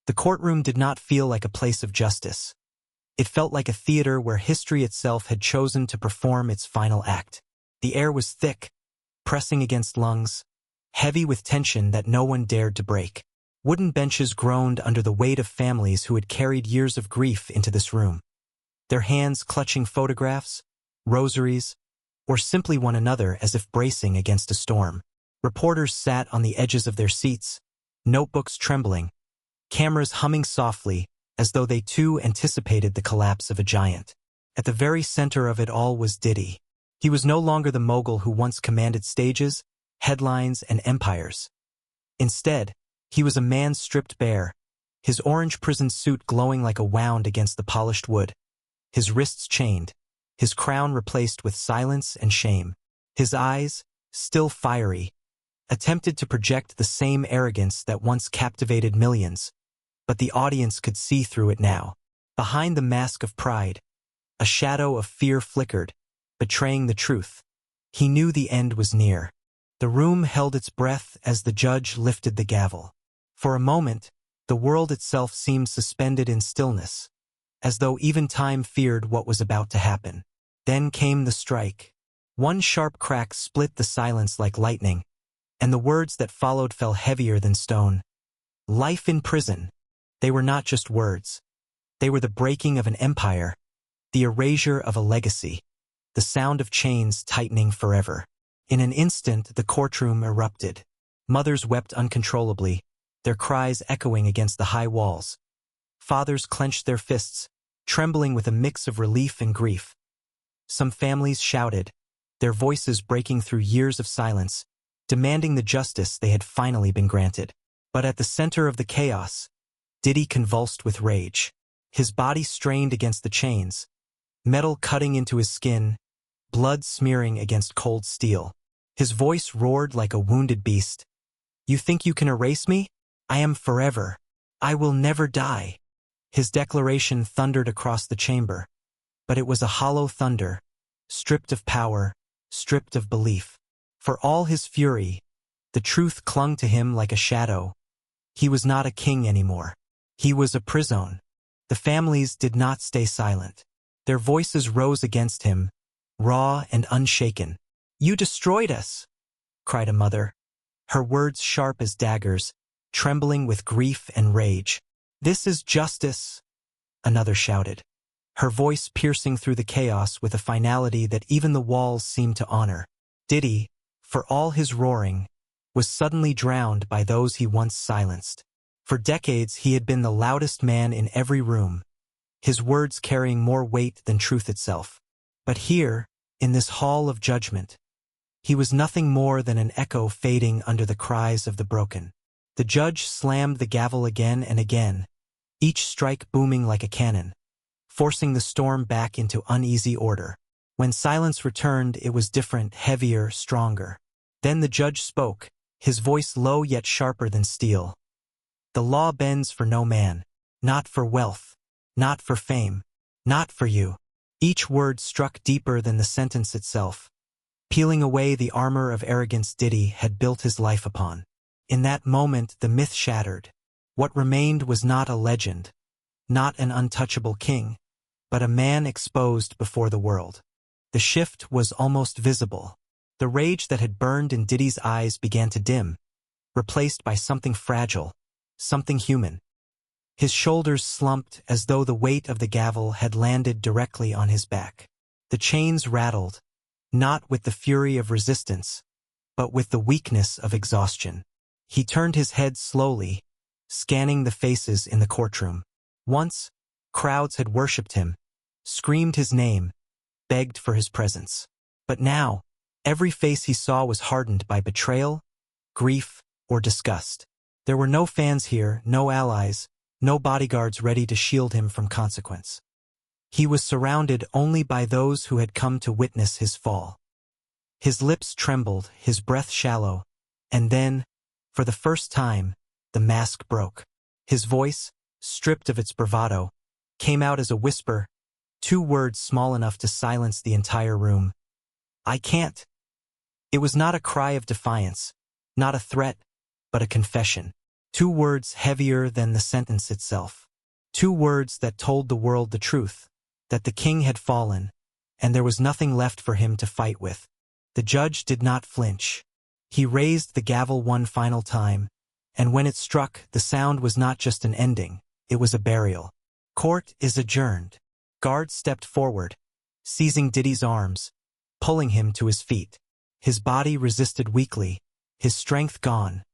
The courtroom did not feel like a place of justice. It felt like a theater where history itself had chosen to perform its final act. The air was thick, pressing against lungs, heavy with tension that no one dared to break. Wooden benches groaned under the weight of families who had carried years of grief into this room. Their hands clutching photographs, rosaries, or simply one another as if bracing against a storm. Reporters sat on the edges of their seats, notebooks trembling, cameras humming softly as though they too anticipated the collapse of a giant. At the very center of it all was Diddy. He was no longer the mogul who once commanded stages, headlines, and empires. Instead, he was a man stripped bare, his orange prison suit glowing like a wound against the polished wood, his wrists chained, his crown replaced with silence and shame. His eyes, still fiery, attempted to project the same arrogance that once captivated millions, but the audience could see through it now. Behind the mask of pride, a shadow of fear flickered, betraying the truth. He knew the end was near. The room held its breath as the judge lifted the gavel. For a moment, the world itself seemed suspended in stillness, as though even time feared what was about to happen. Then came the strike. One sharp crack split the silence like lightning, and the words that followed fell heavier than stone. Life in prison. They were not just words. They were the breaking of an empire, the erasure of a legacy, the sound of chains tightening forever. In an instant, the courtroom erupted. Mothers wept uncontrollably, their cries echoing against the high walls. Fathers clenched their fists, trembling with a mix of relief and grief. Some families shouted, their voices breaking through years of silence, demanding the justice they had finally been granted. But at the center of the chaos, Diddy convulsed with rage. His body strained against the chains, metal cutting into his skin, blood smearing against cold steel. His voice roared like a wounded beast. "You think you can erase me? I am forever. I will never die." His declaration thundered across the chamber, but it was a hollow thunder, stripped of power, stripped of belief. For all his fury, the truth clung to him like a shadow. He was not a king anymore. He was a prison. The families did not stay silent. Their voices rose against him, raw and unshaken. "You destroyed us," cried a mother, her words sharp as daggers, trembling with grief and rage. "This is justice," another shouted, her voice piercing through the chaos with a finality that even the walls seemed to honor. Diddy, for all his roaring, was suddenly drowned by those he once silenced. For decades he had been the loudest man in every room, his words carrying more weight than truth itself. But here, in this hall of judgment, he was nothing more than an echo fading under the cries of the broken. The judge slammed the gavel again and again, each strike booming like a cannon, forcing the storm back into uneasy order. When silence returned, it was different, heavier, stronger. Then the judge spoke, his voice low yet sharper than steel. "The law bends for no man, not for wealth, not for fame, not for you." Each word struck deeper than the sentence itself, peeling away the armor of arrogance Diddy had built his life upon. In that moment, the myth shattered. What remained was not a legend, not an untouchable king, but a man exposed before the world. The shift was almost visible. The rage that had burned in Diddy's eyes began to dim, replaced by something fragile, something human. His shoulders slumped as though the weight of the gavel had landed directly on his back. The chains rattled, not with the fury of resistance, but with the weakness of exhaustion. He turned his head slowly, scanning the faces in the courtroom. Once, crowds had worshipped him, screamed his name, begged for his presence. But now, every face he saw was hardened by betrayal, grief, or disgust. There were no fans here, no allies, no bodyguards ready to shield him from consequence. He was surrounded only by those who had come to witness his fall. His lips trembled, his breath shallow, and then, for the first time, the mask broke. His voice, stripped of its bravado, came out as a whisper, 2 words small enough to silence the entire room. "I can't." It was not a cry of defiance, not a threat, but a confession. 2 words heavier than the sentence itself. 2 words that told the world the truth, that the king had fallen, and there was nothing left for him to fight with. The judge did not flinch. He raised the gavel one final time, and when it struck, the sound was not just an ending, it was a burial. Court is adjourned. Guards stepped forward, seizing Diddy's arms, pulling him to his feet. His body resisted weakly, his strength gone,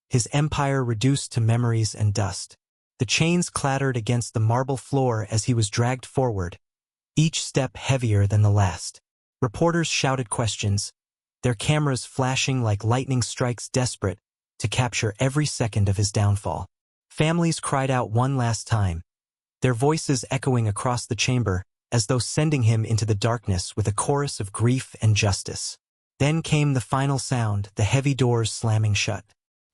his empire reduced to memories and dust. The chains clattered against the marble floor as he was dragged forward, each step heavier than the last. Reporters shouted questions, their cameras flashing like lightning strikes, desperate to capture every second of his downfall. Families cried out one last time, their voices echoing across the chamber as though sending him into the darkness with a chorus of grief and justice. Then came the final sound, the heavy doors slamming shut.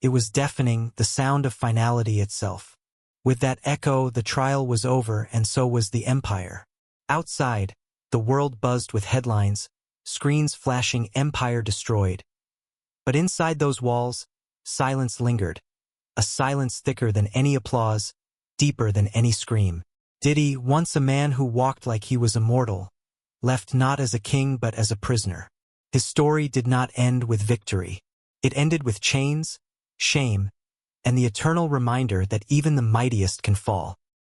It was deafening, the sound of finality itself. With that echo, the trial was over, and so was the empire. Outside, the world buzzed with headlines, screens flashing "Empire destroyed." But inside those walls, silence lingered, a silence thicker than any applause, deeper than any scream. Diddy, once a man who walked like he was immortal, left not as a king but as a prisoner. His story did not end with victory. It ended with chains, shame, and the eternal reminder that even the mightiest can fall.